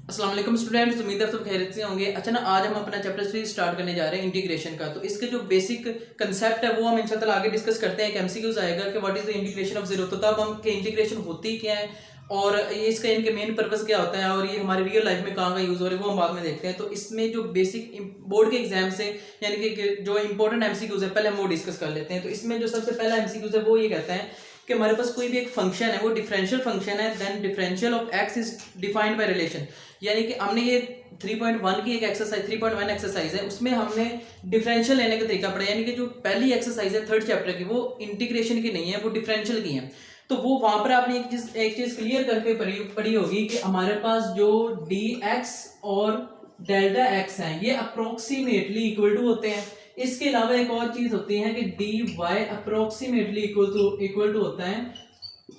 अस्सलाम वालेकुम स्टूडेंट्स, उम्मीद है सब खैरियत से होंगे। अच्छा ना, आज हम अपना चैप्टर 3 स्टार्ट करने जा रहे हैं इंटीग्रेशन का। तो इसके जो बेसिक कंसेप्ट है वो हम इंशाल्लाह आगे डिस्कस करते हैं। एक एमसीक्यूज आएगा कि what is the integration of zero, तो तब हम कि इंटीग्रेशन होती क्या है और ये इसका इनके मेन पर्पस क्या होता है और ये हमारे रियल लाइफ में कहाँ का यूज़ हो रहा है वो हम बाद में देखते हैं। तो इसमें जो बेसिक बोर्ड के एग्जाम से यानी कि जो इंपॉर्टेंट एमसीक्यूज है पहले हम वो डिस्कस कर लेते हैं। तो इसमें जो सबसे पहला एमसीक्यूज है वो ये कहता है कि हमारे पास कोई भी एक फंक्शन है वो डिफरेंशियल फंक्शन है, then differential of x is defined by relation. यानी कि हमने ये 3.1 की एक एक्सरसाइज 3.1 एक्सरसाइज है, उसमें हमने डिफरेंशियल लेने का तरीका पढ़ा। यानी कि जो पहली एक्सरसाइज है थर्ड चैप्टर की वो इंटीग्रेशन की नहीं है, वो डिफरेंशियल की है। तो वो वहां पर आपने एक चीज क्लियर करके पढ़ी होगी कि हमारे पास जो डी एक्स और डेल्टा एक्स है ये अप्रोक्सीमेटली इक्वल टू होते हैं। इसके अलावा एक और चीज होती है कि d y approximately equal to होता है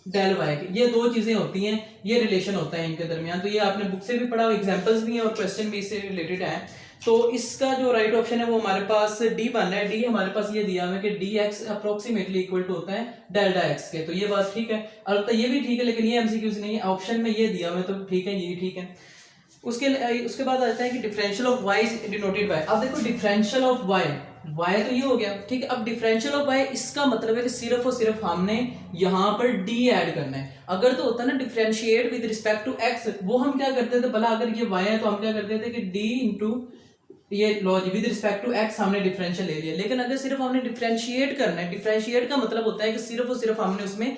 डेल वाई के। ये दो चीजें होती हैं, ये रिलेशन होता है इनके दरमियान। तो ये आपने बुक से भी पढ़ा, एग्जांपल्स भी हैं और क्वेश्चन भी इससे रिलेटेड है। तो इसका जो राइट ऑप्शन है वो हमारे पास डी बन रहा है। डी हमारे पास ये दिया हुआ है कि d x approximately equal to होता है डेल्टा एक्स के। तो ये बात ठीक है, अलबत्ता ये भी ठीक है, लेकिन ये एमसीक्यूज नहीं है, ऑप्शन में ये दिया हुआ है तो ठीक है, ये ठीक है। उसके बाद आता है कि differential of y is denoted by. अब देखो डिफरेंशियल ऑफ y तो ये हो गया ठीक है। अब डिफरेंशियल ऑफ y इसका मतलब है कि सिर्फ और सिर्फ हमने यहाँ पर d ऐड करना है। अगर तो होता है ना differentiate with respect to x, वो हम क्या करते थे, भला अगर ये y है तो हम क्या करते थे कि d इंटू ये laws with respect to x हमने डिफरेंशियल ले लिया। लेकिन अगर सिर्फ हमने डिफरेंशिएट करना है, डिफरेंशिएट का मतलब होता है कि सिर्फ और सिर्फ हमने उसमें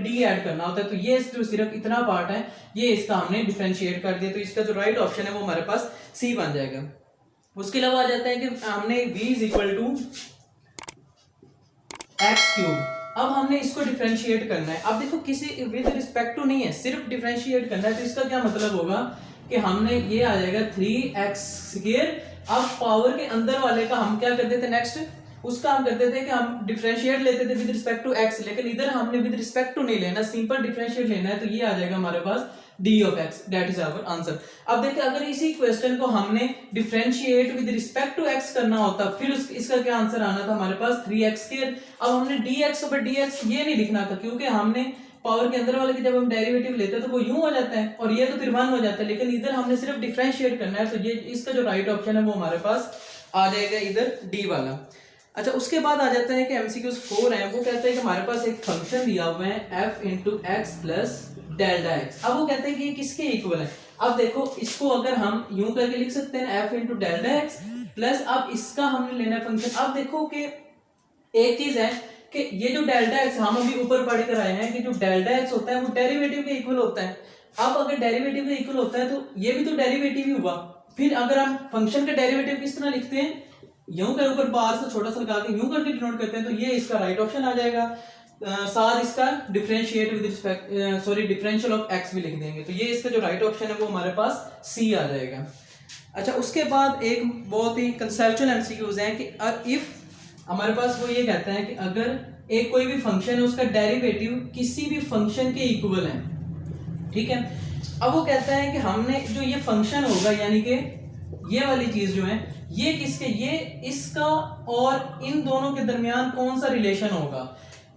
d ऐड करना होता है। तो ये जो सिर्फ इतना पार्ट है ये इसका हमने डिफरेंशिएट कर दिया। तो इसका जो राइट ऑप्शन है वो हमारे पास सी बन जाएगा। उसके अलावा आ जाता है कि हमने v is equal to x cube. अब हमने इसको डिफरेंशिएट करना है। अब देखो किसी विद रिस्पेक्ट टू नहीं है, सिर्फ डिफरेंशिएट करना है। तो इसका क्या मतलब होगा कि हमने ये आ जाएगा 3x²। अब पावर के अंदर वाले का हम क्या करते थे, नेक्स्ट उसका हम करते थे कि हम डिफरेंशिएट लेते थे विद रिस्पेक्ट टू x, लेकिन इधर हमने विद रिस्पेक्ट टू नहीं लेना, सिंपल डिफरेंशिएट लेना है। तो ये आ जाएगा हमारे पास d of x, that is our answer. अब देखिए अगर इसी क्वेश्चन को हमने differentiate with respect to x करना होता फिर इसका क्या आंसर आना था हमारे पास 3x²। अब हमने dx ओवर dx ये नहीं लिखना था, क्योंकि हमने पावर के अंदर वाले की जब हम डेरिवेटिव लेते हैं तो वो यूं हो जाता है और ये तो फिर 1 हो जाता है, लेकिन इधर हमने सिर्फ डिफरेंशिएट करना है। तो ये इसका जो राइट ऑप्शन है वो हमारे पास आ जाएगा इधर डी वाला। अच्छा, उसके बाद आ जाता है कि एमसीक्यूज 4 है, वो कहता है कि हमारे पास एक फंक्शन दिया हुआ है f into x plus delta x. अब वो कहते हैं कि ये किसके इक्वल है। अब देखो इसको अगर हम यूं करके लिख सकते हैं f into delta x plus, अब इसका हमने लेना है फंक्शन। अब देखो कि एक चीज है कि ये जो डेल्टा एक्स हम अभी ऊपर पढ़ कर आए हैं कि जो डेल्टा एक्स होता है वो डेरिवेटिव के इक्वल होता है। अब अगर डेरिवेटिव के इक्वल होता है तो ये भी तो डेरिवेटिव ही हुआ। फिर अगर हम फंक्शन का डेरिवेटिव किस तरह लिखते हैं, यूं कर ऊपर बार से छोटा सा लगा के यूं करके डिनोट करते हैं, तो ये इसका राइट ऑप्शन आ जाएगा। साथ इसका differentiate with respect differential of x भी लिख देंगे। तो ये इसका जो राइट ऑप्शन है वो हमारे पास सी आ जाएगा। अच्छा, उसके बाद एक बहुत ही कंसेप्चुअल एमसीक्यूज है कि इफ हमारे पास वो ये कहता है कि अगर एक कोई भी फंक्शन है उसका डेरिवेटिव किसी भी फंक्शन के इक्वल है, ठीक है। अब वो कहता है कि हमने जो ये फंक्शन होगा यानी कि ये वाली चीज जो है ये किसके, ये इसका और इन दोनों के दरमियान कौन सा रिलेशन होगा,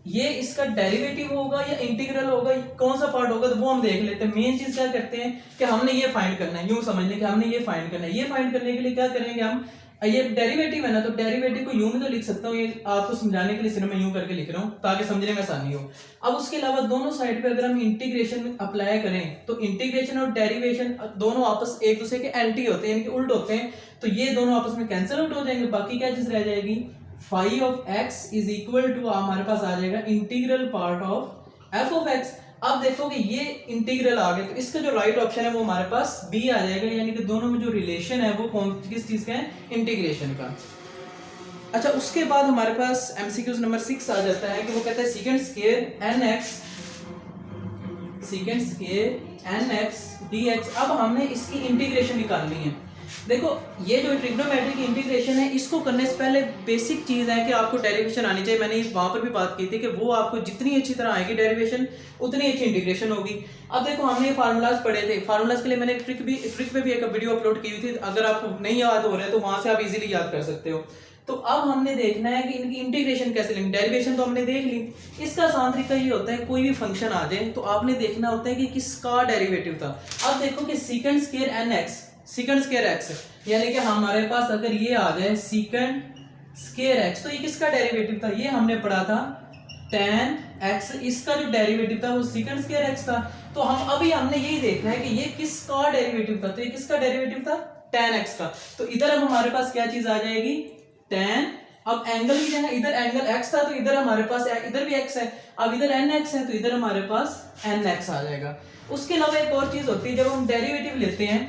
ये इसका डेरिवेटिव होगा या इंटीग्रल होगा, कौन सा पार्ट होगा, तो वो हम देख लेते हैं। मेन चीज क्या करते हैं कि हमने ये फाइंड करना है, यूं समझ लें कि हमने ये फाइंड करना है। ये फाइंड करने के लिए क्या करेंगे हम, ये डेरिवेटिव है ना, तो डेरिवेटिव को यूं भी तो लिख सकता हूँ, ये आपको समझाने के लिए सिर्फ मैं यूं करके लिख रहा हूँ ताकि समझने में आसानी हो। अब उसके अलावा दोनों साइड पे अगर हम इंटीग्रेशन अप्लाई करें तो इंटीग्रेशन और डेरिवेशन दोनों आपस एक दूसरे के एंटी होते हैं, यानी कि उल्ट होते हैं। तो ये दोनों आपस में कैंसिल आउट हो जाएंगे, बाकी क्या चीज रह जाएगी, phi of x is equal to हमारे पास आ जाएगा integral part of f of x। अब देखो कि ये इंटीग्रल आ गया, तो इसका जो राइट ऑप्शन है वो हमारे पास बी आ जाएगा, यानी कि दोनों में जो रिलेशन है वो कौन किस चीज का है, इंटीग्रेशन का। अच्छा, उसके बाद हमारे पास एमसीक्यूज नंबर 6 आ जाता है कि वो कहता है सेकंड स्क्वायर nx dx। अब हमने इसकी इंटीग्रेशन निकालनी है। देखो ये जो ट्रिग्नोमेट्रिक इंटीग्रेशन है इसको करने से पहले बेसिक चीज है कि आपको डेरिवेशन आनी चाहिए। मैंने वहां पर भी बात की थी कि वो आपको जितनी अच्छी तरह आएगी डेरिवेशन उतनी अच्छी इंटीग्रेशन होगी। अब देखो हमने फार्मूलाज पढ़े थे, फार्मूलाज के लिए मैंने ट्रिक पे भी एक वीडियो अपलोड की हुई थी, अगर आपको नहीं याद हो रहा है तो वहां से आप इजीली याद कर सकते हो। तो अब हमने देखना है कि इनकी इंटीग्रेशन कैसे लेंगे। डेरिवेशन तो हमने देख ली। इसका आसान तरीका ये होता है, कोई भी फंक्शन आ जाए तो आपने देखना होता है कि किसका डेरिवेटिव था। अब देखो कि secant square n x, secant square x, यानी कि हमारे पास अगर ये आ जाए सीकेंड स्क्वायर एक्स, तो ये किसका डेरिवेटिव था? ये हमने पढ़ा था tan x, इसका जो डेरिवेटिव था वो सीकेंड स्क्वायर x था। तो हम अभी हमने यही देखना है कि ये किसका डेरिवेटिव था। तो ये किसका डेरिवेटिव था? tan x का। तो इधर अब हमारे पास क्या चीज आ जाएगी? tan। अब एंगल भी देना, इधर एंगल x था तो इधर हमारे पास इधर भी x है। अब इधर nx है तो इधर हमारे पास nx आ जाएगा। उसके अलावा एक और चीज होती है, जब हम डेरिवेटिव लेते हैं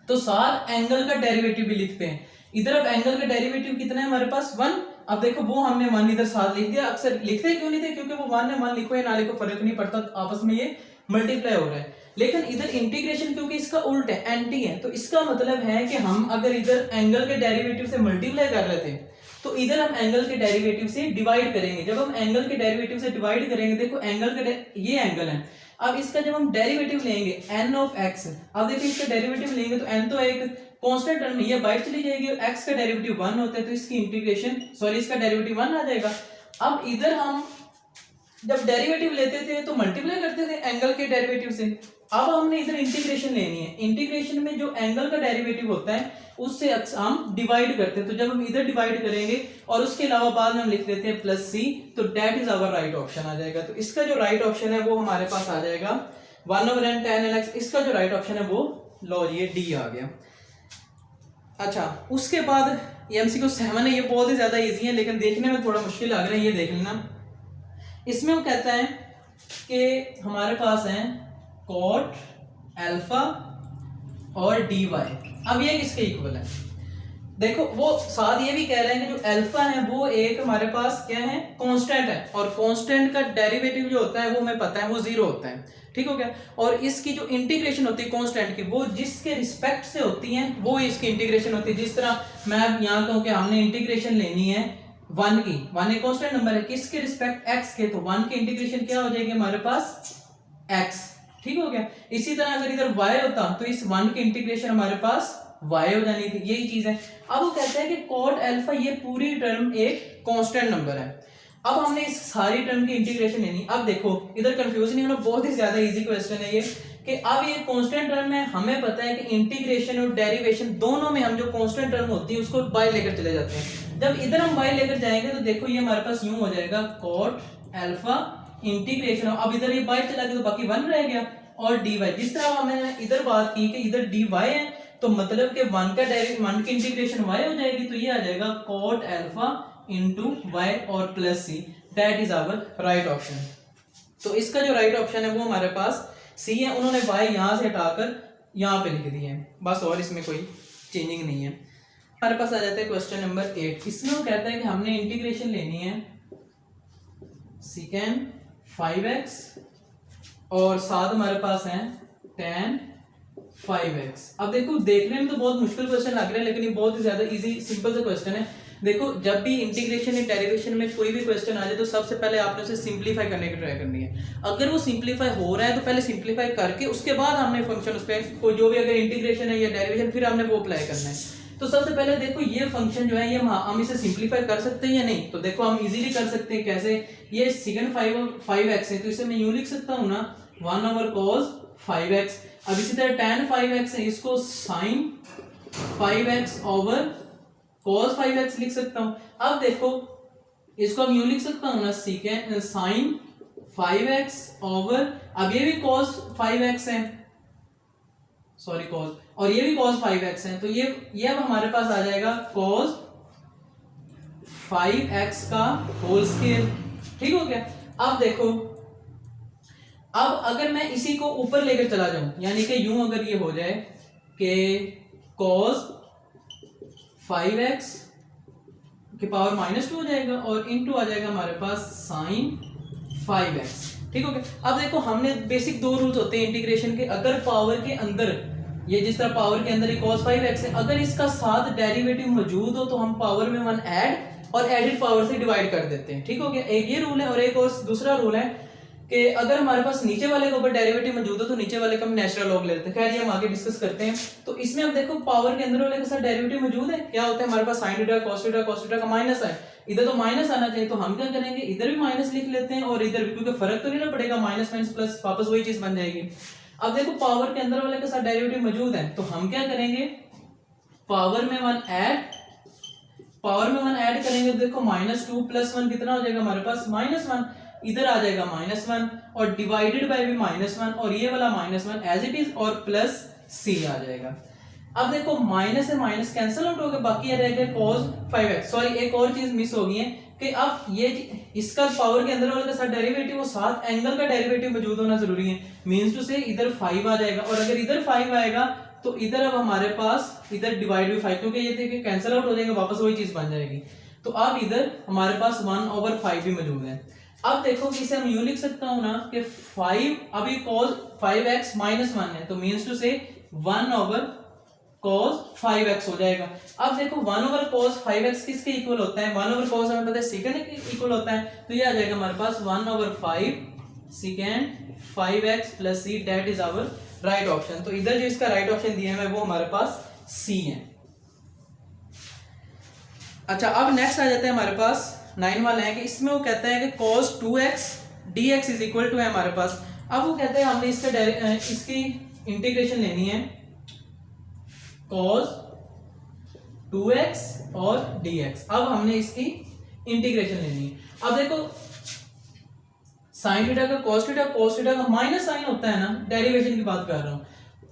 तो साथ एंगल का डेरिवेटिव भी लिखते हैं। इधर अब एंगल का डेरिवेटिव कितना है हमारे पास? 1। अब देखो वो हमने 1 इधर साथ लिख दिया। अक्सर लिखते क्यों नहीं थे? क्योंकि वो 1 ने 1 लिखो या ना लिखो फर्क नहीं पड़ता, आपस में ये मल्टीप्लाई हो रहा है। लेकिन इधर इंटीग्रेशन क्योंकि इसका उल्ट है, एंटी है, तो इसका मतलब है कि हम अगर इधर एंगल के डेरिवेटिव से मल्टीप्लाई कर रहे थे तो इधर हम एंगल के डेरिवेटिव से डिवाइड करेंगे। जब हम एंगल के डेरिवेटिव से डिवाइड करेंगे, देखो एंगल का ये एंगल है, अब इसका जब हम डेरिवेटिव लेंगे n ऑफ x, अब देखिए इसका डेरिवेटिव लेंगे तो n तो एक कांस्टेंट टर्म, ये बाहर चली जाएगी और x का डेरिवेटिव 1 होता है तो इसकी इंटीग्रेशन इसका डेरिवेटिव 1 आ जाएगा। अब इधर हम जब डेरिवेटिव लेते थे तो मल्टीप्लाई करते थे एंगल के डेरिवेटिव से। अब हमने इधर इंटीग्रेशन लेनी है। इंटीग्रेशन में जो एंगल का डेरिवेटिव होता है उससे हम डिवाइड करते हैं। तो जब हम इधर डिवाइड करेंगे और उसके अलावा बाद में हम लिख देते हैं प्लस c, तो that is our right option आ जाएगा। तो इसका जो राइट ऑप्शन है वो हमारे पास आ जाएगा 1/n tan nx। इसका जो राइट ऑप्शन है वो लो ये डी आ गया। अच्छा, उसके बाद ये MCQ 7 है, ये बहुत ही ज्यादा इजी है लेकिन देखने में थोड़ा मुश्किल लग रहा है, ये देख लेना। इसमें वो कहता है कि हमारे पास है cot अल्फा और dy। अब ये किसके इक्वल है? देखो वो साथ ये भी कह रहे हैं कि जो अल्फा है वो एक हमारे पास क्या है? कांस्टेंट है, और कांस्टेंट का डेरिवेटिव जो होता है वो हमें पता है वो 0 होता है। ठीक हो गया। और इसकी जो इंटीग्रेशन होती है कांस्टेंट की, वो जिसके रिस्पेक्ट से होती है वो इसकी इंटीग्रेशन होती है। जिस तरह मैं यहाँ कहूँ कि हमने इंटीग्रेशन लेनी है 1 की, 1 एक कांस्टेंट नंबर है, किसके रिस्पेक्ट x के, तो 1 की इंटीग्रेशन क्या हो जाएगी हमारे पास? x। ठीक हो गया। इसी तरह अगर इधर y होता तो इस 1 की इंटीग्रेशन हमारे पास y हो जानी थी। यही चीज है। अब वो कहते हैं कि cot अल्फा ये पूरी टर्म एक कांस्टेंट नंबर है। अब हमने इस सारी टर्म की इंटीग्रेशन लेनी। अब देखो इधर कंफ्यूज नहीं होना, बहुत ही ज्यादा इजी क्वेश्चन है ये, कि अब ये कांस्टेंट टर्म है, हमें पता है कि इंटीग्रेशन और डेरिवेशन दोनों में हम जो कांस्टेंट टर्म होती है उसको बाय लेकर चले जाते हैं। जब इधर हम बाय लेकर जाएंगे तो देखो ये हमारे पास यूं हो जाएगा cot अल्फा इंटीग्रेशन, अब इधर ये बाय चला गया तो बाकी 1 रह गया, और dy। जिस तरह हमने इधर बात की कि इधर dy है तो मतलब कि 1 की इंटीग्रेशन y हो जाएगी, तो ये आ जाएगा cot अल्फा इंटू y और plus c, that is our right option. तो इसका जो राइट ऑप्शन है वो हमारे पास c है। उन्होंने y यहां से हटाकर यहां पे लिख दिए हैं बस, और इसमें कोई चेंजिंग नहीं है। हमारे पास आ जाता है क्वेश्चन नंबर 8। इसमें वो कहता है कि हमने इंटीग्रेशन लेनी है secant 5x और साथ हमारे पास है tan 5x। अब देखो देखने में तो बहुत मुश्किल क्वेश्चन लग रहा है लेकिन ये बहुत ही ज्यादा इजी सिंपल सा क्वेश्चन है। देखो जब भी इंटीग्रेशन या डेरिवेशन में कोई भी क्वेश्चन आ जाए तो सबसे पहले आपने उसे सिंपलीफाई करने की ट्राई करनी है। अगर वो सिंपलीफाई हो रहा है तो पहले सिंपलीफाई करके उसके बाद हमने फंक्शन उस पर कोई जो भी अगर इंटीग्रेशन है या डेरिवेशन फिर हमने वो अप्लाई करना है। तो सबसे पहले देखो ये फंक्शन जो है ये हम इसे सिंपलीफाई कर सकते हैं या नहीं, तो देखो हम इजीली कर सकते हैं। कैसे? ये secant 5x है तो इसे मैं यूं लिख सकता हूं ना 1/cos 5x। अब इसी तरह tan 5x है, इसको sin 5x over cos 5x लिख सकता हूं। अब देखो इसको हम यूं लिख सकता हूं ना sin 5x over, अब ये भी cos 5x है, सॉरी cos, और ये भी cos 5x है, तो ये अब हमारे पास आ जाएगा cos 5x का होल स्क्वायर। ठीक हो गया। अब देखो अब अगर मैं इसी को ऊपर लेकर चला जाऊं, यानी कि यूं अगर ये हो जाए कि cos 5x के पावर -2 हो जाएगा और इनटू आ जाएगा हमारे पास sin 5x। ठीक हो गया। अब देखो हमने बेसिक 2 रूल्स होते हैं इंटीग्रेशन के। अगर पावर के अंदर ये जिस तरह पावर के अंदर cos 5x है, अगर इसका साथ डेरिवेटिव मौजूद हो तो हम पावर में 1 ऐड और एडेड पावर से डिवाइड कर देते हैं। ठीक हो गया। एक ये रूल है और एक और दूसरा रूल है कि अगर हमारे पास नीचे वाले के ऊपर डेरिवेटिव मौजूद हो तो नीचे वाले का हम नेचुरल लॉग ले लेते हैं। खैर ये हम आगे डिस्कस करते हैं। तो इसमें अब देखो पावर के अंदर वाले के साथ डेरिवेटिव मौजूद है, क्या होता है हमारे पास साइन थीटा cos थीटा का माइनस है, इधर तो माइनस आना चाहिए, तो हम क्या करेंगे इधर भी माइनस लिख लेते हैं और इधर भी, क्योंकि फर्क तो नहीं ना पड़ेगा, माइनस माइनस प्लस वापस वही चीज बन जाएगी। अब देखो पावर के अंदर वाले के साथ डेरिवेटिव मौजूद है तो हम क्या करेंगे पावर में 1 ऐड करेंगे, तो देखो -2 + 1 कितना हो जाएगा हमारे पास -1, इधर आ जाएगा -1 और डिवाइडेड बाय भी -1 और ये वाला -1 एज इट इज और प्लस c आ जाएगा। अब देखो माइनस से माइनस कैंसिल आउट हो गया, बाकी ये रह गया cos 5x। सॉरी एक और चीज मिस हो गई है कि अब ये इसका पावर के अंदर वाले का साथ डेरिवेटिव वो साथ एंगल का डेरिवेटिव मौजूद होना जरूरी है, मींस टू से इधर 5 आ जाएगा और अगर इधर 5 आएगा तो इधर अब हमारे पास इधर डिवाइड भी 5, क्योंकि ये देखिए कैंसिल आउट हो जाएंगे वापस वही चीज बन जाएगी। तो अब इधर हमारे पास 1/5 भी मौजूद है। अब देखो कि इसे हम यूं लिख सकता हूं ना कि 5 अभी cos 5x -1 है तो मींस टू से 1/cos 5x हो जाएगा। अब देखो 1/cos 5x किसके इक्वल होता है, 1/cos हमें पता है सेकंड के इक्वल होता है, तो ये आ जाएगा हमारे पास 1/5 second 5x + c, that is our right option. तो इधर जो इसका राइट ऑप्शन दिया है वो हमारे पास c है। अच्छा अब नेक्स्ट आ जाता है हमारे पास 9 वाला है कि इसमें वो कहता है कि cos 2x dx is equal to है हमारे पास। अब वो कहते हैं हमने इसकी इंटीग्रेशन लेनी है cos 2x और dx। अब हमने इसकी इंटीग्रेशन लेनी है। अब देखो साइन थीटा का cos थीटा का माइनस साइन होता है ना, डेरिवेशन की बात कर रहा हूं,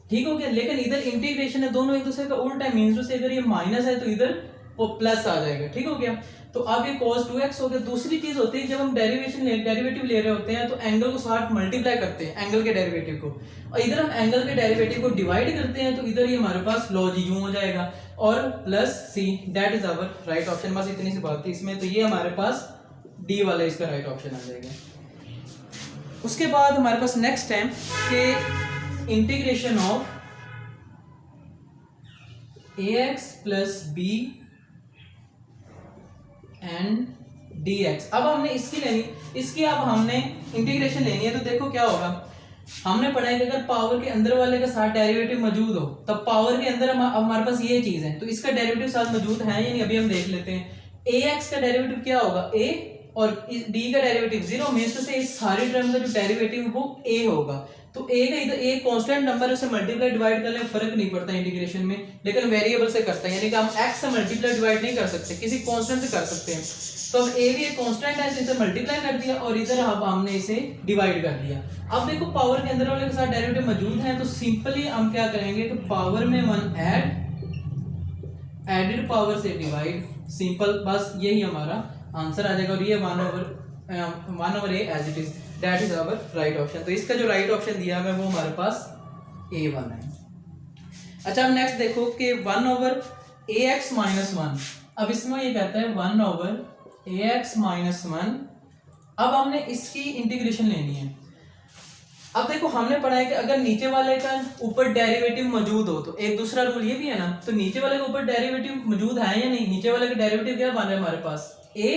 ठीक हो गया, लेकिन इधर इंटीग्रेशन है, दोनों एक दूसरे का उल्टा है, मींस से अगर ये माइनस है तो इधर वो प्लस आ जाएगा, ठीक हो गया। तो अब ये cos 2x हो गया। दूसरी चीज होती है जब हम डेरिवेटिव ले रहे होते हैं तो एंगल को साथ मल्टीप्लाई करते हैं एंगल के डेरिवेटिव को, और इधर हम एंगल के डेरिवेटिव को डिवाइड करते हैं तो इधर ये हमारे पास लॉज यूं हो जाएगा और plus c, that is our right option. बस इतनी सी बात थी इसमें, तो ये हमारे पास डी वाला इसका राइट ऑप्शन आ जाएगा। उसके बाद हमारे पास नेक्स्ट है कि integration of ax + b and dx। अब हमने इसकी अब हमने इंटीग्रेशन लेनी है, तो देखो क्या होगा, हमने पढ़ा है कि अगर पावर के अंदर वाले के साथ डेरिवेटिव मौजूद हो तब पावर के अंदर हमारे पास ये चीज है, तो इसका डेरिवेटिव साथ मौजूद है या नहीं अभी हम देख लेते हैं। ax का डेरिवेटिव क्या होगा a और d का डेरिवेटिव 0, मींस से इस सारी टर्म का जो डेरिवेटिव वो a होगा। तो a का इधर a कांस्टेंट नंबर है, उसे मल्टीप्लाई डिवाइड कर ले फर्क नहीं पड़ता इंटीग्रेशन में, लेकिन वेरिएबल से करते हैं, यानी कि हम x से मल्टीप्लाई डिवाइड नहीं कर सकते, किसी कांस्टेंट से कर सकते हैं। तो अब a भी एक कांस्टेंट है तो इसे मल्टीप्लाई कर दिया और इधर अब हमने इसे डिवाइड कर दिया। अब देखो पावर के अंदर वाले के साथ डेरिवेटिव मौजूद है तो सिंपली हम क्या करेंगे कि पावर में 1 एडेड पावर से डिवाइड, सिंपल, बस यही हमारा आंसर आ जाएगा और ये 1/a as it is, that is our right option. तो इसका जो राइट ऑप्शन दिया है वो हमारे पास a1 है। अच्छा अब नेक्स्ट देखो कि 1/ax - 1। अब इसमें ये कहता है 1/ax - 1। अब हमने इसकी इंटीग्रेशन लेनी है। अब देखो हमने पढ़ा है कि अगर नीचे वाले का ऊपर डेरिवेटिव मौजूद हो तो एक दूसरा रूल ये भी है ना, तो नीचे वाले के ऊपर डेरिवेटिव मौजूद है या नहीं, नीचे वाले का डेरिवेटिव क्या बन रहा है हमारे पास a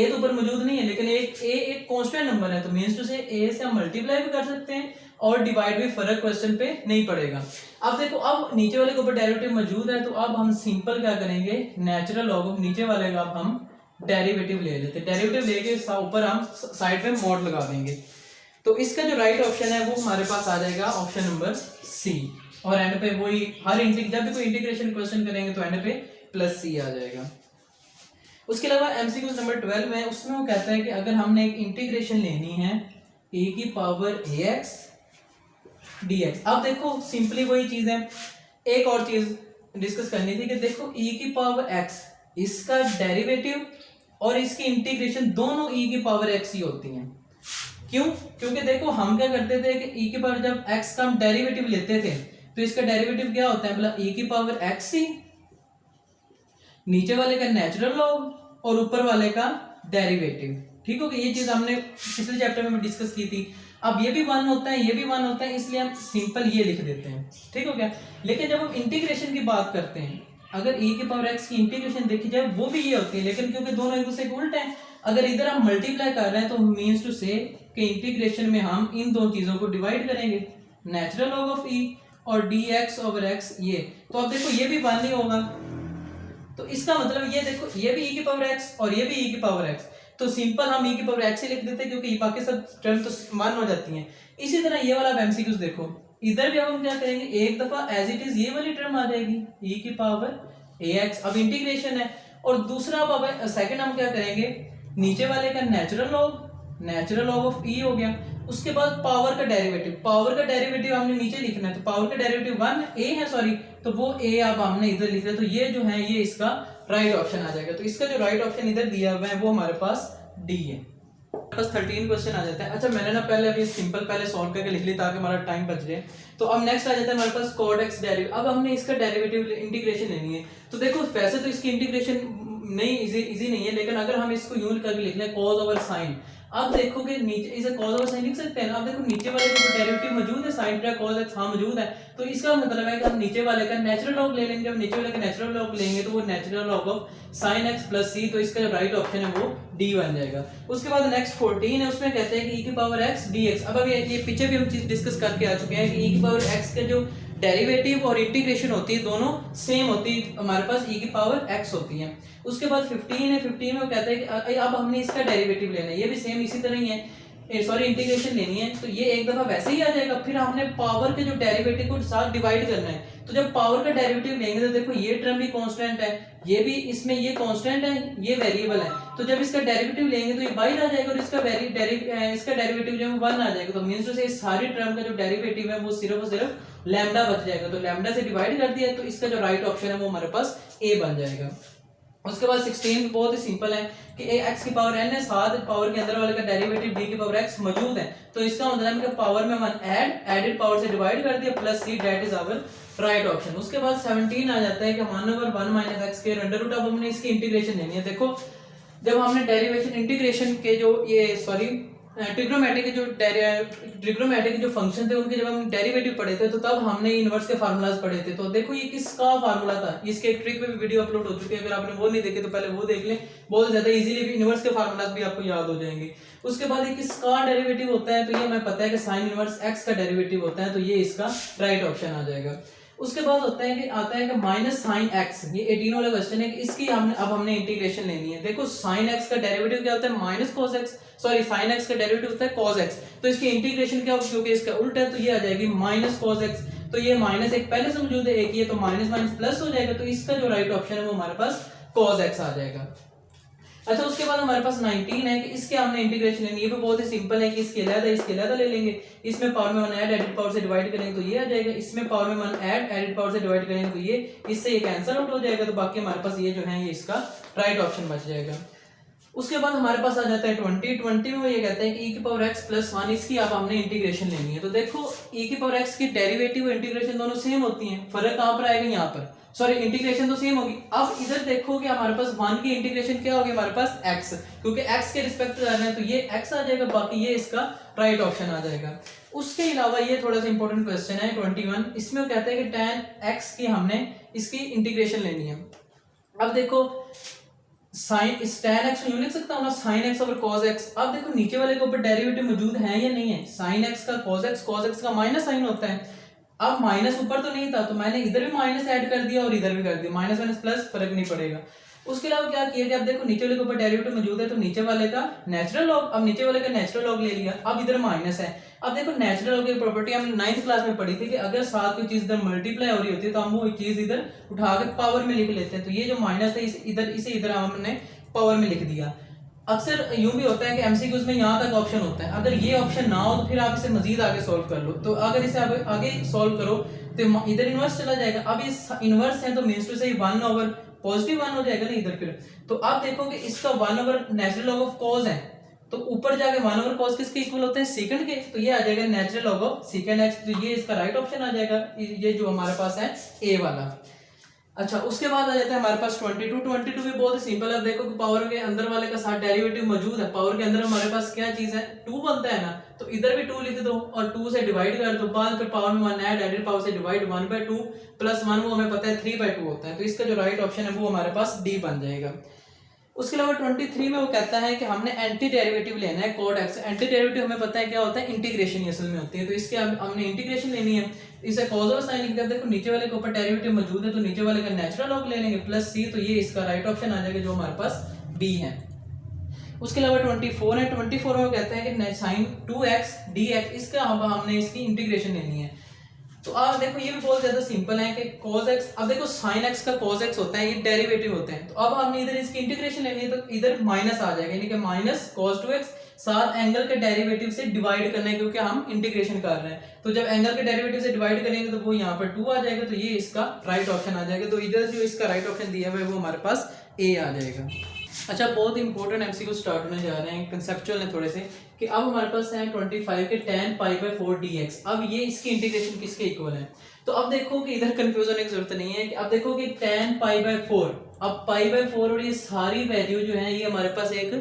तो ऊपर मौजूद नहीं है, लेकिन एक कांस्टेंट नंबर है, तो मींस टू से a से हम मल्टीप्लाई भी कर सकते हैं और डिवाइड भी, फर्क क्वेश्चन पे नहीं पड़ेगा। अब देखो अब नीचे वाले के ऊपर डेरिवेटिव मौजूद है तो अब हम सिंपल क्या करेंगे, नेचुरल लॉग ऑफ नीचे वाले का अब हम डेरिवेटिव ले लेते हैं, डेरिवेटिव लेके ऊपर हम साइड पे मॉड लगा देंगे। तो इसका जो राइट ऑप्शन है वो हमारे पास आ जाएगा ऑप्शन नंबर सी, और एंड पे वही हर जब भी कोई इंटीग्रेशन क्वेश्चन करेंगे तो एंड पे प्लस सी आ जाएगा। उसके अलावा एमसीक्यू नंबर 12 में उसमें वो कहता है कि अगर हमने एक इंटीग्रेशन लेनी है a की पावर ax dx। अब देखो सिंपली वही चीज है, एक और चीज डिस्कस करनी थी कि देखो e की पावर x, इसका डेरिवेटिव और इसकी इंटीग्रेशन दोनों e की पावर x ही होती हैं। क्यों? क्योंकि देखो हम क्या करते थे कि e की पावर जब x का हम डेरिवेटिव लेते थे तो इसका डेरिवेटिव क्या होता है, मतलब e की पावर x ही, नीचे वाले का नेचुरल लॉग और ऊपर वाले का डेरिवेटिव, ठीक हो गया। ये चीज हमने पिछले चैप्टर में डिस्कस की थी। अब ये भी 1 होता है, ये भी 1 होता है, इसलिए हम सिंपल ये लिख देते हैं, ठीक हो गया। लेकिन जब हम इंटीग्रेशन की बात करते हैं, अगर e की पावर x की इंटीग्रेशन देखी जाए वो भी ये होती है, लेकिन क्योंकि दोनों एक दूसरे के उल्टे हैं, अगर इधर हम मल्टीप्लाई कर रहे हैं तो मींस टू से कि इंटीग्रेशन में हम इन दो चीज़ों को डिवाइड करेंगे, नेचुरल लॉग ऑफ ई और dx ओवर x ये। तो अब देखो ये भी 1 ही होगा, तो इसका मतलब ये देखो ये भी e की पावर x और ये भी e की पावर x, तो सिंपल हम e की पावर x ही लिख देते हैं क्योंकि बाकी सब टर्म तो 1 हो जाती हैं। इसी तरह ये वाला अब एमसीक्यूज देखो, इधर भी अब हम क्या करेंगे, एक दफा एज इट इज ये वाली टर्म आ जाएगी e की पावर ax, अब इंटीग्रेशन है, और दूसरा अब सेकंड हम क्या करेंगे, नीचे वाले का नेचुरल लॉग ऑफ e हो गया, उसके बाद पावर का डेरिवेटिव हमने नीचे लिखना है, तो पावर का डेरिवेटिव 1a है सॉरी, तो वो a अब हमने इधर लिख दिया, तो ये जो है ये इसका राइट ऑप्शन आ जाएगा। तो इसका जो राइट ऑप्शन इधर दिया हुआ है वो हमारे पास डी है। बस 13 क्वेश्चन आ जाता है। अच्छा मैंने ना पहले अभी सिंपल पहले सॉल्व करके लिख लिया ताकि हमारा टाइम बच जाए। तो अब नेक्स्ट आ जाता है हमारे पास cos x डेरिवेटिव। अब हमने इसका डेरिवेटिव इंटीग्रेशन लेनी है। तो देखो वैसे तो इसकी इंटीग्रेशन नहीं इजी नहीं है, लेकिन अगर हम इसको यूज करके लिख लें cos ओवर sin, अब देखोगे नीचे इसे cos ओवर sin लिख सकते हैं ना। अब देखो नीचे वाले का जो डेरिवेटिव मौजूद है sin cos x हाँ मौजूद है, तो इसका मतलब है कि हम नीचे वाले का नेचुरल लॉग ले लेंगे। जब नीचे वाले का नेचुरल लॉग लेंगे तो वो natural log of sin x plus c, तो इसका जो राइट ऑप्शन है वो d बन जाएगा। उसके बाद नेक्स्ट 14 है, उसमें कहते हैं कि e की पावर x dx। अब ये पीछे भी हम चीज डिस्कस करके आ चुके हैं कि e की पावर x के जो डेरिवेटिव और इंटीग्रेशन होती है दोनों सेम होती है, हमारे पास e की पावर x होती है। उसके बाद 15 है, 15 में वो कहता है कि अब हमने इसका डेरिवेटिव लेना है, ये भी सेम इसी तरह ही है, सॉरी इंटीग्रेशन लेनी है, तो ये एक दफा वैसे ही आ जाएगा। फिर हमने पावर के जो डेरिवेटिव को साथ डिवाइड करना है, तो जब पावर का डेरिवेटिव लेंगे तो देखो ये टर्म भी कांस्टेंट है, ये भी इसमें ये कांस्टेंट है, ये वेरिएबल है, तो जब इसका डेरिवेटिव लेंगे तो ये बाहर आ जाएगा और इसका डेरिवेटिव जो है 1 आ जाएगा। तो मींस टू से इस सारी टर्म का जो डेरिवेटिव है वो सिर्फ और सिर्फ लैम्डा बच जाएगा, तो लैम्डा से डिवाइड कर दिया, तो इसका जो राइट ऑप्शन है वो हमारे पास ए बन जाएगा। उसके बाद 16 बहुत ही सिंपल है कि x की पावर n है, साथ पावर के अंदर वाले का डेरिवेटिव d की पावर x मौजूद है, तो इसका मतलब है कि पावर में 1 एडेड पावर से डिवाइड कर दिया plus c, that is our right option. उसके बाद 17 आ जाता है कि 1/1 minus x square under root. अब हमने इसकी इंटीग्रेशन लेनी है। देखो जब हमने डेरिवेशन इंटीग्रेशन के जो ये सॉरी ट्रिग्नोमेट्रिक के जो फंक्शन थे उनके जब हम डेरिवेटिव पढ़े थे तो तब हमने इनवर्स के फार्मूलाज पढ़े थे। तो देखो ये किसका फार्मूला था, इसके एक ट्रिक पे भी वीडियो अपलोड हो चुकी है, अगर आपने वो नहीं देखे तो पहले वो देख लें, बहुत ज्यादा इजीली इनवर्स के फार्मूलाज भी आपको याद हो जाएंगे। उसके बाद ये किसका डेरिवेटिव होता है, तो ये हमें पता है कि साइन इनवर्स x का डेरिवेटिव होता है, तो ये इसका राइट ऑप्शन आ जाएगा। उसके बाद होता है कि आता है कि माइनस साइन एक्स, ये 18 वाला क्वेश्चन है कि इसकी हमने इंटीग्रेशन लेनी है। देखो साइन एक्स का डेरिवेटिव क्या होता है, minus cos x, sorry sine x का डेरिवेटिव होता है कॉस एक्स, तो इसकी इंटीग्रेशन क्या होगी, क्योंकि इसका उल्टा है तो ये आ जाएगी माइनस कॉस एक्स, तो ये माइनस एक पहले से मौजूद है, एक ये तो माइनस माइनस प्लस हो जाएगा, तो इसका जो राइट ऑप्शन है वो हमारे पास कॉस एक्स आ जाएगा। अच्छा उसके बाद हमारे पास 19 है कि इसके हमने इंटीग्रेशन लेनी है। ये भी बहुत ही सिंपल है कि इसके अलग ले लेंगे, इसमें पावर में 1 ऐड एडेड पावर से डिवाइड करेंगे तो ये आ जाएगा, इसमें पावर में 1 ऐड एडेड पावर से डिवाइड करेंगे तो ये, इससे ये कैंसिल आउट हो जाएगा, तो बाकी हमारे पास ये जो है ये इसका राइट ऑप्शन बच जाएगा। उसके बाद हमारे पास आ जाता है 20 में ये कहते हैं कि e की पावर x प्लस 1, इसकी अब हमने इंटीग्रेशन लेनी है। तो देखो e की पावर x की डेरिवेटिव और इंटीग्रेशन दोनों सेम होती हैं, फर्क कहां पर आएगा, यहाँ पर सॉरी इंटीग्रेशन तो सेम होगी। अब इधर देखो कि हमारे पास 1 की इंटीग्रेशन क्या होगी, हमारे पास x, क्योंकि x के रिस्पेक्ट में जाना है तो ये x आ जाएगा, बाकी ये इसका राइट ऑप्शन आ जाएगा। उसके अलावा ये थोड़ा सा इंपॉर्टेंट क्वेश्चन है 21, इसमें कहते हैं कि tan x की हमने इसकी इंटीग्रेशन लेनी है। अब देखो साइन इस tan x को यूं लिख सकता हूं ना, sin x over cos x। अब देखो नीचे वाले के ऊपर डेरिवेटिव मौजूद है या नहीं है, sin x का cos x का माइनस साइन होता है। अब माइनस ऊपर तो नहीं था तो मैंने इधर भी माइनस ऐड कर दिया और इधर भी कर दिया, माइनस माइनस प्लस फर्क नहीं पड़ेगा। उसके अलावा क्या किया गया, अब देखो नीचे वाले के ऊपर डेरिवेटिव मौजूद है तो नीचे वाले का नेचुरल लॉग, अब नीचे वाले का नेचुरल लॉग ले लिया, अब इधर माइनस है। अब देखो नेचुरल लॉग की प्रॉपर्टी हमने 9th क्लास में पढ़ी थी कि अगर साथ कोई चीज इधर मल्टीप्लाई हो रही होती है तो हम वो चीज इधर उठा के पावर में लिख लेते हैं, तो ये जो माइनस है इसे इधर हमने पावर में लिख दिया। अक्सर यूं भी होता है कि एमसीक्यूज में यहाँ तक ऑप्शन होता है, अगर ये ऑप्शन ना हो तो फिर आप इसे मजीद आगे सॉल्व कर लो। तो अगर इसे आगे सॉल्व करो तो इधर इनवर्स चला जाएगा, अब इस इनवर्स है तो मींस टू से 1 ओवर पॉजिटिव 1 हो जाएगा ना इधर फिर। तो आप देखोगे इसका 1 over natural log of cos है, तो ऊपर जाके 1 ओवर कॉस किसके इक्वल होते हैं, सेकंड के, तो ये आ जाएगा natural log of second x, तो ये इसका राइट ऑप्शन आ जाएगा, ये जो हमारे पास है ए वाला। अच्छा उसके बाद आ जाता है हमारे पास 22 भी बहुत ही सिंपल है। देखो कि पावर के अंदर वाले का साथ डेरिवेटिव मौजूद है, पावर के अंदर हमारे पास क्या चीज है 2 बनता है ना, तो इधर भी 2 लिख दो और 2 से डिवाइड कर दो, बाद फिर पावर में 1 ऐड एडेड पावर से डिवाइड 1/2 प्लस 1 वो हमें पता है 3/2 होता है, तो इसका जो राइट ऑप्शन है वो हमारे पास डी बन जाएगा। उसके अलावा 23 में वो कहता है कि हमने एंटी डेरिवेटिव लेना है cos x। एंटी डेरिवेटिव हमें पता है क्या होता है, इंटीग्रेशन ही असल में होती है, तो इसके हमने इंटीग्रेशन लेनी है। इसे cos और sin लिख दिया। देखो नीचे वाले के ऊपर डेरिवेटिव मौजूद है तो नीचे वाले का नेचुरल लॉग ले लेंगे प्लस c, तो ये इसका राइट ऑप्शन आ जाएगा जो हमारे पास b है। उसके अलावा 24 है, 24 में कहते हैं कि sin 2x dx, इसका हमने इसकी इंटीग्रेशन लेनी है। तो आप देखो ये भी बहुत ज्यादा सिंपल है कि cos x, अब देखो sin x का cos x होता है, ये डेरिवेटिव होते हैं, तो अब हमने इधर इसकी इंटीग्रेशन लेनी है, तो इधर माइनस आ जाएगा, यानी कि माइनस cos 2x, साथ एंगल के डेरिवेटिव से डिवाइड करना है क्योंकि हम इंटीग्रेशन कर रहे हैं, तो जब एंगल के डेरिवेटिव से डिवाइड करेंगे तो वो यहाँ पर 2 आ जाएगा, तो ये इसका राइट ऑप्शन आ जाएगा। तो इधर जो इसका राइट ऑप्शन दिया हुआ है वो हमारे पास ए आ जाएगा। अच्छा, बहुत इंपॉर्टेंट एमसीक्यू स्टार्ट होने जा रहे हैं, कंसेप्चुअल है थोड़े से, कि अब हमारे पास है 25 के tan π/4 dx। अब ये इसकी इंटीग्रेशन किसके इक्वल है, तो अब देखो कि इधर कंफ्यूजन होने की जरूरत नहीं है कि अब देखो कि tan π/4, अब π/4 और ये सारी वैल्यू जो है ये हमारे पास एक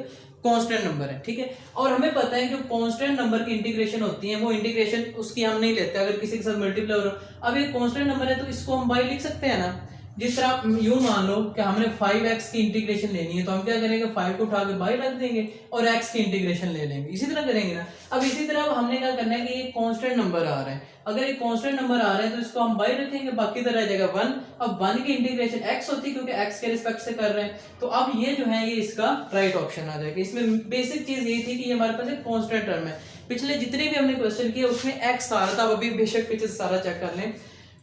कांस्टेंट नंबर है, ठीक है। और हमें पता है जो कांस्टेंट नंबर की इंटीग्रेशन होती है वो इंटीग्रेशन उसकी हम नहीं लेते, अगर किसी के साथ मल्टीप्लाई हो रहा, अब ये कांस्टेंट नंबर है तो इसको हम बाई लिख सकते हैं ना। जिस तरह यूं मान लो कि हमने 5x की इंटीग्रेशन लेनी है, तो हम क्या करेंगे, 5 को उठा के बाई रख देंगे और x की इंटीग्रेशन ले लेंगे, इसी तरह करेंगे ना। अब इसी तरह हमने क्या करना है कि ये कांस्टेंट नंबर आ रहा है, अगर ये कांस्टेंट नंबर आ रहा है तो इसको हम बाई रखेंगे, बाकी तो रह जाएगा 1। अब 1 की इंटीग्रेशन x होती है क्योंकि x के रिस्पेक्ट से कर रहे हैं, तो अब ये जो है ये इसका राइट ऑप्शन आ जाएगा। इसमें बेसिक चीज ये थी कि ये हमारे पास एक कांस्टेंट टर्म है, पिछले जितने भी हमने क्वेश्चन किए उसमें x आ रहा था, अब अभी बेशक पीछे सारा चेक कर लें,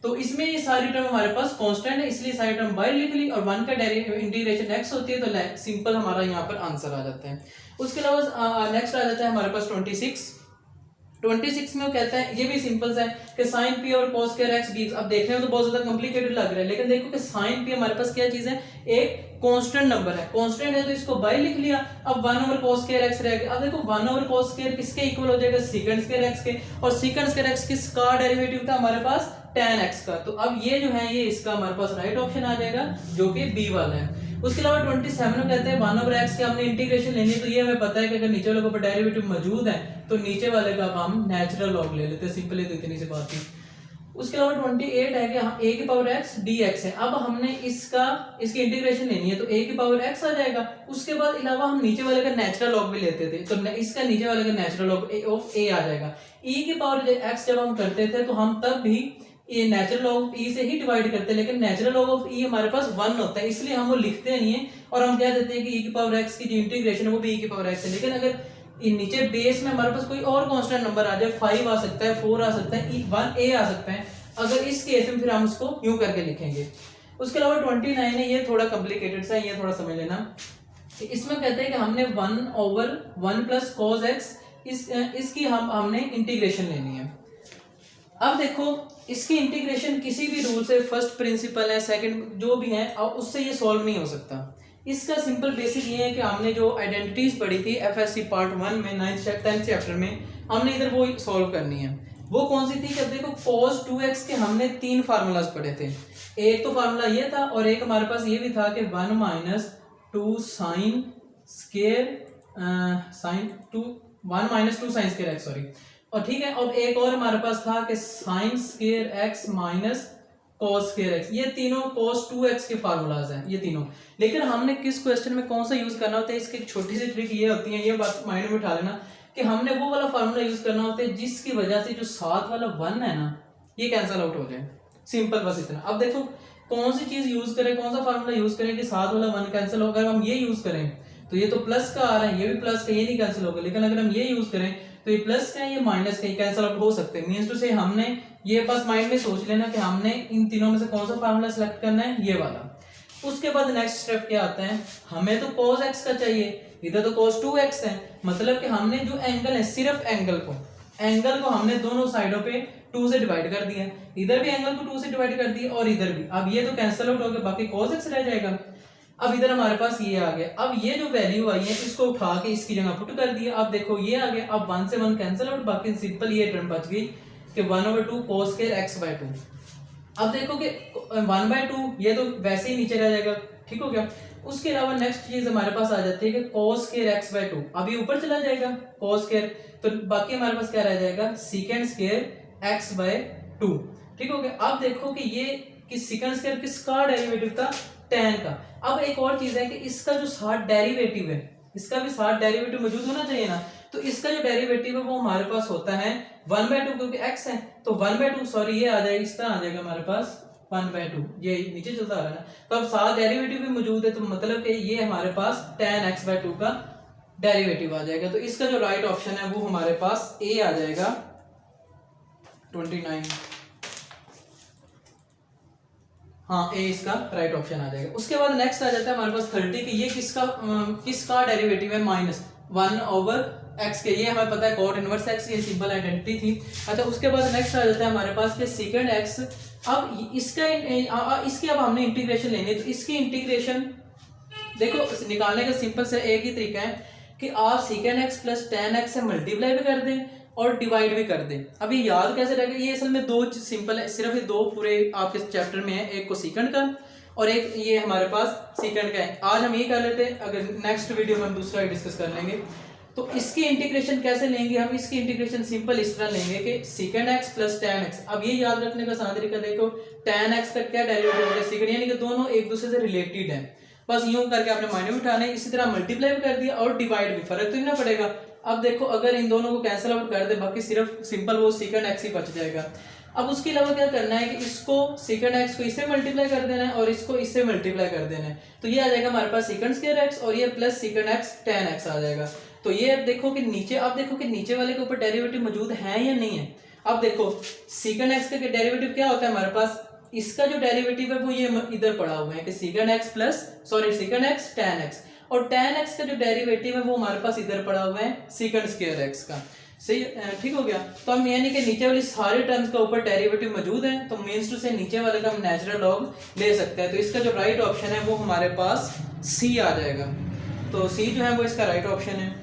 तो इसमें ये सारी टर्म हमारे पास कांस्टेंट है, इसलिए सारी टर्म बाहर लिख ली, और 1 का इंटीग्रेशन x होती है, तो सिंपल हमारा यहाँ पर आंसर आ जाता है। उसके अलावा नेक्स्ट आ जाता है हमारे पास 26 में वो कहता है, ये भी सिंपल सा है कि sin p और cos x dx। अब देखने में तो बहुत ज्यादा कॉम्प्लिकेटेड लग रहा है, लेकिन देखो कि sin p हमारे पास क्या चीज है, एक कांस्टेंट नंबर है, कांस्टेंट है तो इसको बाय लिख लिया। अब 1 ओवर cos x रह गया। अब देखो 1 ओवर cos किसके इक्वल हो जाएगा, secant x के, और secant x किसका डेरिवेटिव था हमारे पास, tan x का। तो अब ये जो है ये इसका हमारे पास राइट ऑप्शन आ जाएगा जो कि बी वाला है। उसके अलावा 27 में कहते हैं 1 ओवर x की हमने इंटीग्रेशन लेनी है, तो ये हमें पता है कि अगर नीचे वाले के ऊपर डेरिवेटिव मौजूद है तो नीचे वाले का हम नेचुरल लॉग ले लेते हैं, सिंपली तो इतनी सी बात थी। उसके अलावा 28 है कि a की पावर x dx है। अब हमने इसकी इंटीग्रेशन लेनी है तो a की पावर x आ जाएगा। उसके बाद अलावा हम नीचे वाले का नेचुरल लॉग भी लेते थे, तो इसका नीचे वाले का नेचुरल लॉग ऑफ a आ जाएगा। e की पावर x जब हम करते थे तो हम तब भी ये नेचुरल लॉग ऑफ e से ही डिवाइड करते हैं, लेकिन नेचुरल लॉग ऑफ e हमारे पास 1 होता है, इसलिए हम वो लिखते नहीं है और हम कह देते हैं कि e की पावर x की जो इंटीग्रेशन है वो भी e की पावर x है। लेकिन अगर नीचे बेस में हमारे पास कोई और कांस्टेंट नंबर आ जाए, 5 आ सकता है, 4 आ सकता है, 1a आ सकता है, अगर इस केस में फिर हम उसको यूं करके लिखेंगे। उसके अलावा 29 है, ये थोड़ा कॉम्प्लिकेटेड सा है, ये थोड़ा समझ लेना। इसमें कहते हैं कि हमने 1 ओवर 1 प्लस cos x इसकी हमने इंटीग्रेशन लेनी है। अब देखो इसकी इंटीग्रेशन किसी भी रूल से, फर्स्ट प्रिंसिपल है, सेकंड जो भी है, और उससे ये सॉल्व नहीं हो सकता। इसका सिंपल बेसिक ये है कि हमने जो आइडेंटिटीज पढ़ी थी एफएससी पार्ट 1 में 10th चैप्टर में, हमने इधर वो सॉल्व करनी है। वो कौन सी थी कि अब देखो cos 2x के हमने 3 फार्मूलाज पढ़े थे। एक तो फार्मूला ये था और एक हमारे पास ये भी था कि 1 minus 2 sine square x, sorry, और ठीक है। और एक और हमारे पास था कि sine square x minus cos square x, ये तीनों cos 2x के फार्मूलाज हैं ये तीनों। लेकिन हमने किस क्वेश्चन में कौन सा यूज करना होता है, इसकी एक छोटी सी ट्रिक ये होती है, ये बात माइंड में उठा लेना कि हमने वो वाला फार्मूला यूज करना होता है जिसकी वजह से जो साथ वाला 1 है ना ये कैंसिल आउट हो जाए, सिंपल बस इतना। अब देखो कौन सी चीज यूज करें, कौन सा फार्मूला यूज करें कि साथ वाला 1 कैंसिल होगा। अगर हम ये यूज करें तो ये तो प्लस का आ रहा है, ये भी प्लस का, ये नहीं कैंसिल होगा। लेकिन अगर हम ये यूज करें तो ये प्लस का है, ये माइनस का, ये कैंसिल आउट हो सकते हैं। मींस टू से हमने ये बस माइंड में सोच लेना कि हमने इन तीनों में से कौन सा फार्मूला सिलेक्ट करना है, ये वाला। उसके बाद नेक्स्ट स्टेप क्या आता है, हमें तो cos x का चाहिए, इधर तो cos 2x है, मतलब कि हमने जो एंगल है, सिर्फ एंगल को हमने दोनों साइडों पे 2 से डिवाइड कर दिया, इधर भी एंगल को 2 से डिवाइड कर दिया और इधर भी। अब ये तो कैंसिल आउट हो गया, बाकी cos x रह जाएगा। अब इधर हमारे पास ये आ गया, अब ये जो वैल्यू आई है इसको उठा के इसकी जगह पुट कर दिया। अब देखो ये आ गया, अब 1 से 1 कैंसिल आउट, बाकी सिंपल ये टर्म बच गई कि 1/2 cos स्क्वायर x/2। अब देखो कि 1/2 ये तो वैसे ही नीचे रह जाएगा, ठीक हो गया। उसके अलावा नेक्स्ट चीज हमारे पास आ जाती है कि cos स्क्वायर x/2, अब ये ऊपर चला जाएगा cos स्क्वायर, तो बाकी हमारे पास क्या रह जाएगा, secant स्क्वायर x/2, ठीक हो गया। अब देखो कि ये कि secant स्क्वायर किसका डेरिवेटिव था, tan का। अब एक और चीज है कि इसका जो साथ डेरिवेटिव है, इसका भी साथ डेरिवेटिव मौजूद होना चाहिए ना। तो इसका जो डेरिवेटिव है वो हमारे पास होता है 1/2, क्योंकि x है तो 1/2, सॉरी ये आ जाएगा, इस तरह आ जाएगा हमारे पास 1/2, ये नीचे चलता आ रहा है ना। तो अब साथ डेरिवेटिव भी मौजूद है, तो मतलब कि ये हमारे पास tan x/2 का डेरिवेटिव आ जाएगा। तो इसका जो राइट ऑप्शन है वो हमारे पास ए आ जाएगा 29। हाँ, ए इसका राइट ऑप्शन आ जाएगा। उसके बाद नेक्स्ट आ जाता है हमारे पास 30 कि ये किसका डेरिवेटिव है -1/x के। ये हमें पता है cot इनवर्स x, ये सिंपल आइडेंटिटी थी। अच्छा, उसके बाद नेक्स्ट आ जाता है हमारे पास कि secant x। अब इसकी अब हमने इंटीग्रेशन लेनी है। तो इसकी इंटीग्रेशन देखो निकालने का सिंपल से एक ही तरीका है कि आप secant x plus tan x से मल्टीप्लाई भी कर दें और डिवाइड भी कर दें। अब ये याद कैसे रहेगा, ये असल में दो सिंपल है, सिर्फ ये दो पूरे आपके चैप्टर में है, एक को सेकंड का और एक ये हमारे पास सेकंड का है। आज हम ये कर लेते हैं, अगर नेक्स्ट वीडियो में हम दूसरा डिस्कस कर लेंगे। तो इसकी इंटीग्रेशन कैसे लेंगे हम, इसकी इंटीग्रेशन सिंपल इस तरह लेंगे कि secant x plus tan x। अब ये याद रखने का आसान तरीका देखो, tan x का क्या डेरिवेटिव होता है secant, यानी कि दोनों एक दूसरे से रिलेटेड है, बस यूं करके आपने मायने में उठाने। इसी तरह मल्टीप्लाई भी कर दिया और डिवाइड भी, फर्क तो नहीं ना पड़ेगा। अब देखो अगर इन दोनों को कैंसिल आउट कर दे, बाकी सिर्फ सिंपल वो secant x ही बच जाएगा। अब उसके अलावा क्या करना है कि इसको secant x को इससे मल्टीप्लाई कर देना है और इसको इससे मल्टीप्लाई कर देना है। तो ये आ जाएगा हमारे पास secant square x और ये plus secant x tan x आ जाएगा। तो ये अब देखो कि नीचे वाले के ऊपर डेरिवेटिव मौजूद है या नहीं है। अब देखो secant x का डेरिवेटिव क्या होता है हमारे पास, इसका जो डेरिवेटिव है वो ये इधर पड़ा हुआ है कि secant x tan x, और tan x का जो डेरिवेटिव है वो हमारे पास इधर पड़ा हुआ है secant square x का। सही, ठीक हो गया। तो हम यानी कि नीचे वाली सारे टर्म्स का ऊपर डेरिवेटिव मौजूद है, तो मींस टू से नीचे वाले का हम नेचुरल लॉग ले सकते हैं। तो इसका जो राइट ऑप्शन है वो हमारे पास सी आ जाएगा। तो सी जो है वो इसका राइट ऑप्शन है।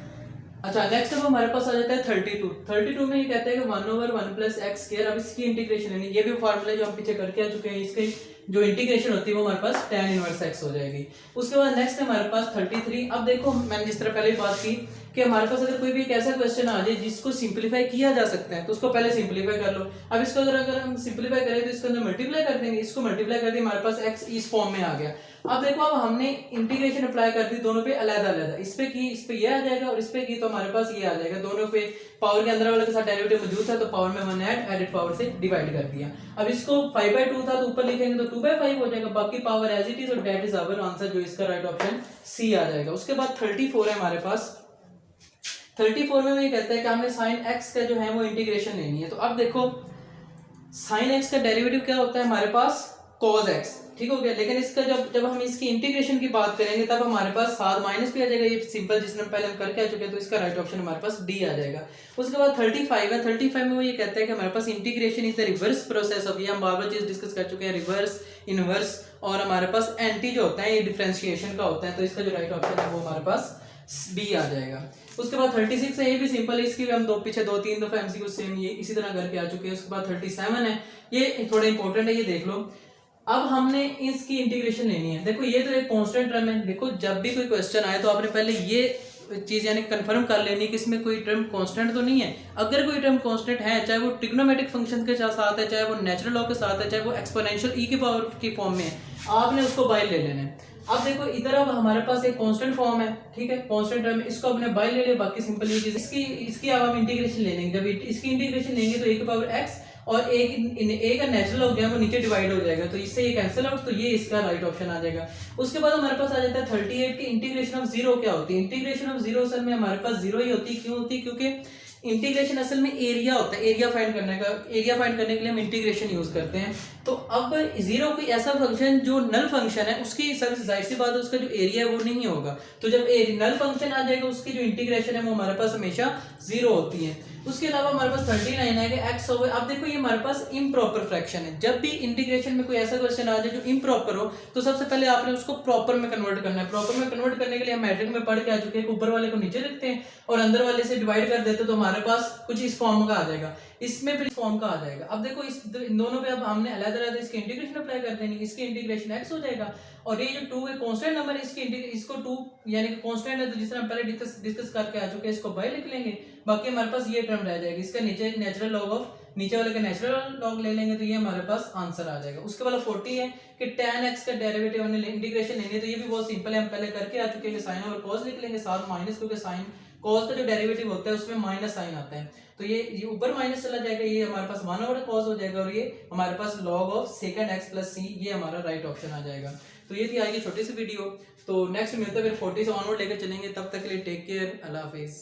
अच्छा, नेक्स्ट अब हमारे पास आ जाता है 32 में ये कहते हैं कि 1/1 प्लस एक्स स्क्वायर। अब इसकी इंटीग्रेशन है, ये भी फॉर्मूला जो हम पीछे करके आ चुके हैं, इसकी जो इंटीग्रेशन होती है वो हमारे पास tan इनवर्स x हो जाएगी। उसके बाद नेक्स्ट है हमारे पास 33। अब देखो मैंने जिस तरह पहले बात की कि हमारे पास अगर कोई भी एक ऐसा क्वेश्चन आ जाए जिसको सिंपलीफाई किया जा सकता है तो उसको पहले सिंपलीफाई कर लो। अब इसको अगर हम सिंपलीफाई करें तो इसके अंदर मल्टीप्लाई कर देंगे, इसको मल्टीप्लाई कर दिया, हमारे पास x इस फॉर्म में आ गया। अब देखो अब हमने इंटीग्रेशन अप्लाई कर दी दोनों पे अलग-अलग, इस पे की इस पे ये आ जाएगा और इस पे की तो हमारे पास ये आ जाएगा। दोनों पे पावर के अंदर वाले के साथ डेरिवेटिव मौजूद था तो पावर में 1 ऐड, एडेड पावर से डिवाइड कर दिया। अब इसको 5/2 था तो ऊपर लिखेंगे तो 2/5 हो जाएगा, बाकी पावर एज इट इज, और दैट इज आवर आंसर, जो इसका राइट ऑप्शन सी आ जाएगा। उसके बाद 34 है हमारे पास। 34 में ये कहता है कि हमने sin x का जो है वो इंटीग्रेशन लेनी है। तो अब देखो sin x का डेरिवेटिव क्या होता है हमारे पास cos x, ठीक हो गया। लेकिन इसका जब हम इसकी इंटीग्रेशन की बात करेंगे तब हमारे पास साथ माइनस भी आ जाएगा, ये सिंपल जिसने पहले हम करके आ चुके हैं, तो इसका राइट ऑप्शन हमारे पास डी आ जाएगा। उसके बाद 35 है। 35 में वो ये कहता है कि हमारे पास integration is the reverse process of, ये हम बार-बार चीज डिस्कस कर चुके हैं, रिवर्स, इनवर्स और हमारे पास एंटी जो होता है ये डिफरेंशिएशन का होता है। तो इसका जो राइट ऑप्शन है वो हमारे पास बी आ जाएगा। उसके बाद 36 है, ये भी सिंपल है, इसकी भी हम पीछे 2-3 दफा एमसीक्यू सेम ये इसी तरह करके आ चुके हैं। उसके बाद 37 है, ये थोड़ा इंपॉर्टेंट है, ये देख लो। अब हमने इसकी इंटीग्रेशन लेनी है। देखो ये तो एक कांस्टेंट टर्म है, देखो जब भी कोई क्वेश्चन आए तो आपने पहले ये चीज यानी कंफर्म कर लेनी कि इसमें कोई टर्म कांस्टेंट तो नहीं है। अगर कोई टर्म कांस्टेंट है, चाहे वो ट्रिग्नोमेट्रिक फंक्शन के साथ है, चाहे वो नेचुरल लॉ के साथ है, चाहे वो एक्सपोनेंशियल ई की पावर की फॉर्म में है, आपने उसको बाय ले लेना है। अब देखो इधर अब हमारे पास एक कांस्टेंट फॉर्म है, ठीक है, कांस्टेंट टर्म, इसको अपने बाय ले ले, बाकी सिंपल ये चीज इसकी अब हम इंटीग्रेशन ले लेंगे। जब इसकी इंटीग्रेशन लेंगे तो एक पावर x और एक का नेचुरल हो गया वो नीचे डिवाइड हो जाएगा, तो इससे ये कैंसिल आउट, तो ये इसका राइट ऑप्शन आ जाएगा। उसके बाद हमारे पास आ जाता है 38 की इंटीग्रेशन ऑफ जीरो क्या होती है। इंटीग्रेशन ऑफ जीरो असल में हमारे पास जीरो ही होती है। क्यों होती है? क्योंकि इंटीग्रेशन असल में एरिया होता है, एरिया फाइंड करने के लिए हम इंटीग्रेशन यूज करते हैं। तो अब जीरो कोई ऐसा फंक्शन जो नल फंक्शन है उसकी जाहिर सी बात है उसका जो एरिया है वो नहीं होगा, तो जब नल फंक्शन आ जाएगा उसकी जो इंटीग्रेशन है वो हमारे पास हमेशा जीरो होती है। उसके अलावा हमारे पास 39 है कि x ओवर, अब देखो ये हमारे पास इम्प्रॉपर फ्रैक्शन है। जब भी इंटीग्रेशन में कोई ऐसा क्वेश्चन आ जाए जो इम्प्रॉपर हो तो सबसे पहले आपने उसको प्रॉपर में कन्वर्ट करना है। प्रॉपर में कन्वर्ट करने के लिए हम मैट्रिक में पढ़ के आ चुके हैं, ऊपर वाले को नीचे लिखते हैं और अंदर वाले से डिवाइड कर देते हैं, तो हमारे पास कुछ इस फॉर्म का आ जाएगा। इसमें फिर फॉर्म का आ जाएगा। अब देखो इन दोनों पे अब हमने अलग-अलग इसके इंटीग्रेशन अप्लाई कर देनी, इसकी इंटीग्रेशन x हो जाएगा और ये जो 2 है कांस्टेंट नंबर है, इसको 2 यानी कि कांस्टेंट है तो जिस तरह हम पहले डिस्कस करके आ चुके हैं, इसको बाय लिख लेंगे, बाकी हमारे पास ये टर्म रह जाएगी, इसका नीचे नेचुरल लॉग ऑफ नीचे वाले का नेचुरल लॉग ले लेंगे तो ये हमारे पास आंसर आ जाएगा। उसके बाद 40 है कि tan x का डेरिवेटिव हमने इंटीग्रेशन लेनी है तो ये भी बहुत सिंपल है, हम पहले करके आ चुके हैं कि sin और cos लिख लेंगे साथ माइनस, क्योंकि sin cos का जो डेरिवेटिव होता है उसमें माइनस साइन आता है तो ये ऊपर माइनस चला जाएगा, ये हमारे पास 1/cos हो जाएगा और ये हमारे पास log of second x plus c, ये हमारा राइट ऑप्शन आ जाएगा। तो ये थी आज की छोटी सी वीडियो, तो नेक्स्ट मिलते हैं फिर 40 से ऑनवर्ड लेकर चलेंगे, तब तक के लिए टेक केयर, अल्लाह हाफिज।